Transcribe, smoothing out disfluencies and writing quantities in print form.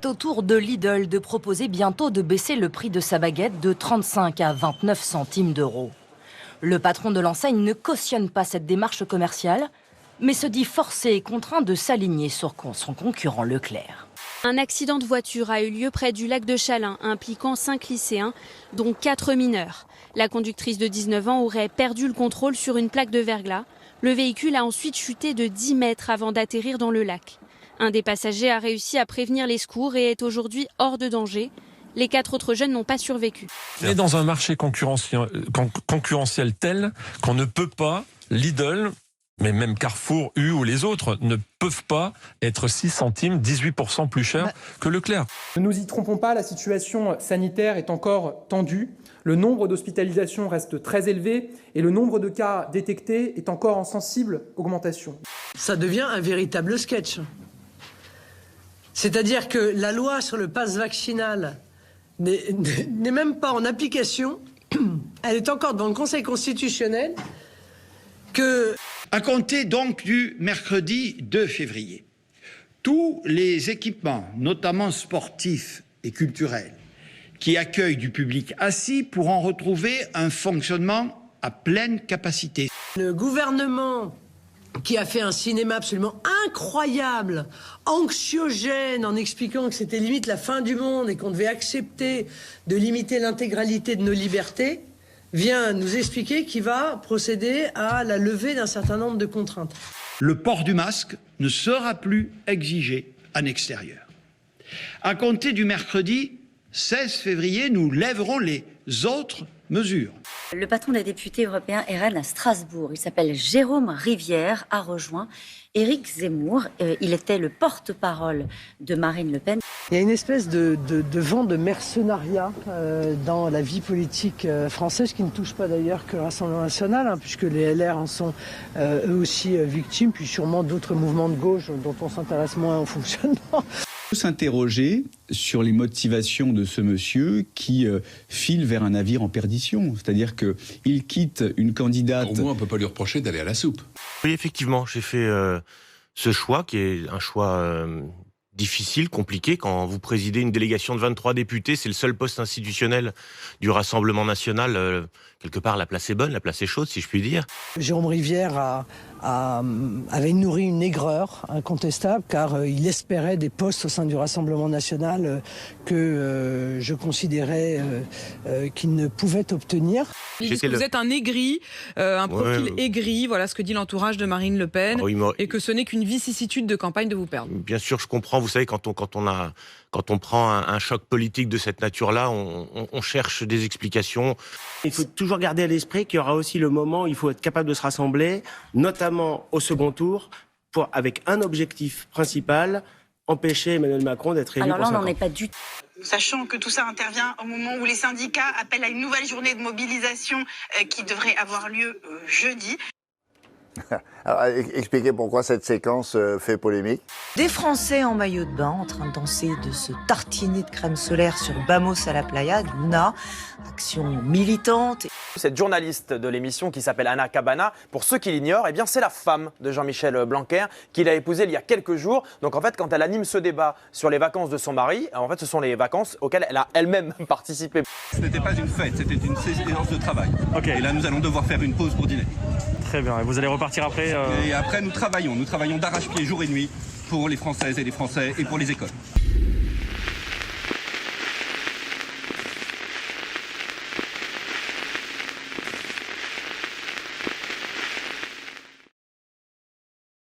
Au tour de Lidl de proposer bientôt de baisser le prix de sa baguette de 35 à 29 centimes d'euros. Le patron de l'enseigne ne cautionne pas cette démarche commerciale, mais se dit forcé et contraint de s'aligner sur son concurrent Leclerc. Un accident de voiture a eu lieu près du lac de Chalain, impliquant 5 lycéens, dont 4 mineurs. La conductrice de 19 ans aurait perdu le contrôle sur une plaque de verglas. Le véhicule a ensuite chuté de 10 mètres avant d'atterrir dans le lac. Un des passagers a réussi à prévenir les secours et est aujourd'hui hors de danger. Les 4 autres jeunes n'ont pas survécu. On est dans un marché concurrentiel tel qu'on ne peut pas, Lidl, mais même Carrefour, U ou les autres, ne peuvent pas être 6 centimes, 18% plus cher que Leclerc. Ne nous y trompons pas, la situation sanitaire est encore tendue. Le nombre d'hospitalisations reste très élevé et le nombre de cas détectés est encore en sensible augmentation. Ça devient un véritable sketch. C'est-à-dire que la loi sur le pass vaccinal n'est même pas en application. Elle est encore devant le Conseil constitutionnel que... À compter donc du mercredi 2 février, tous les équipements, notamment sportifs et culturels, qui accueillent du public assis pourront retrouver un fonctionnement à pleine capacité. Le gouvernement qui a fait un cinéma absolument incroyable, anxiogène, en expliquant que c'était limite la fin du monde et qu'on devait accepter de limiter l'intégralité de nos libertés, vient nous expliquer qu'il va procéder à la levée d'un certain nombre de contraintes. Le port du masque ne sera plus exigé en extérieur. À compter du mercredi 16 février, nous lèverons les autres mesures. Le patron des députés européens RN à Strasbourg, il s'appelle Jérôme Rivière, a rejoint Éric Zemmour. Il était le porte-parole de Marine Le Pen. Il y a une espèce de vent de mercenariat dans la vie politique française qui ne touche pas d'ailleurs que le Rassemblement national, puisque les LR en sont eux aussi victimes, puis sûrement d'autres mouvements de gauche dont on s'intéresse moins au fonctionnement. Il faut s'interroger sur les motivations de ce monsieur qui file vers un navire en perdition. C'est-à-dire qu'il quitte une candidate... Au moins, on ne peut pas lui reprocher d'aller à la soupe. Oui, effectivement, j'ai fait ce choix qui est un choix difficile, compliqué. Quand vous présidez une délégation de 23 députés, c'est le seul poste institutionnel du Rassemblement national. Quelque part, la place est bonne, la place est chaude, si je puis dire. Jérôme Rivière avait nourri une aigreur incontestable, car il espérait des postes au sein du Rassemblement national que je considérais qu'il ne pouvait obtenir. Vous êtes un aigri, un profil aigri, voilà ce que dit l'entourage de Marine Le Pen, et que ce n'est qu'une vicissitude de campagne de vous perdre. Bien sûr, je comprends. Vous savez, quand on prend un choc politique de cette nature-là, on cherche des explications. Il faut toujours garder à l'esprit qu'il y aura aussi le moment où il faut être capable de se rassembler, notamment au second tour, avec un objectif principal, empêcher Emmanuel Macron d'être élu. Alors là, on n'en est pas du tout. Sachant que tout ça intervient au moment où les syndicats appellent à une nouvelle journée de mobilisation qui devrait avoir lieu jeudi. Alors, expliquez pourquoi cette séquence fait polémique. Des Français en maillot de bain en train de danser, de se tartiner de crème solaire sur Vamos à la Playa, Luna, action militante. Cette journaliste de l'émission qui s'appelle Anna Cabana, pour ceux qui l'ignorent, eh bien c'est la femme de Jean-Michel Blanquer qu'il a épousée il y a quelques jours. Donc en fait, quand elle anime ce débat sur les vacances de son mari, en fait ce sont les vacances auxquelles elle a elle-même participé. Ce n'était pas une fête, c'était une séance de travail. Okay. Et là nous allons devoir faire une pause pour dîner. Très bien, et vous allez repartir après Et après nous travaillons d'arrache-pied jour et nuit pour les Françaises et les Français et pour les écoles.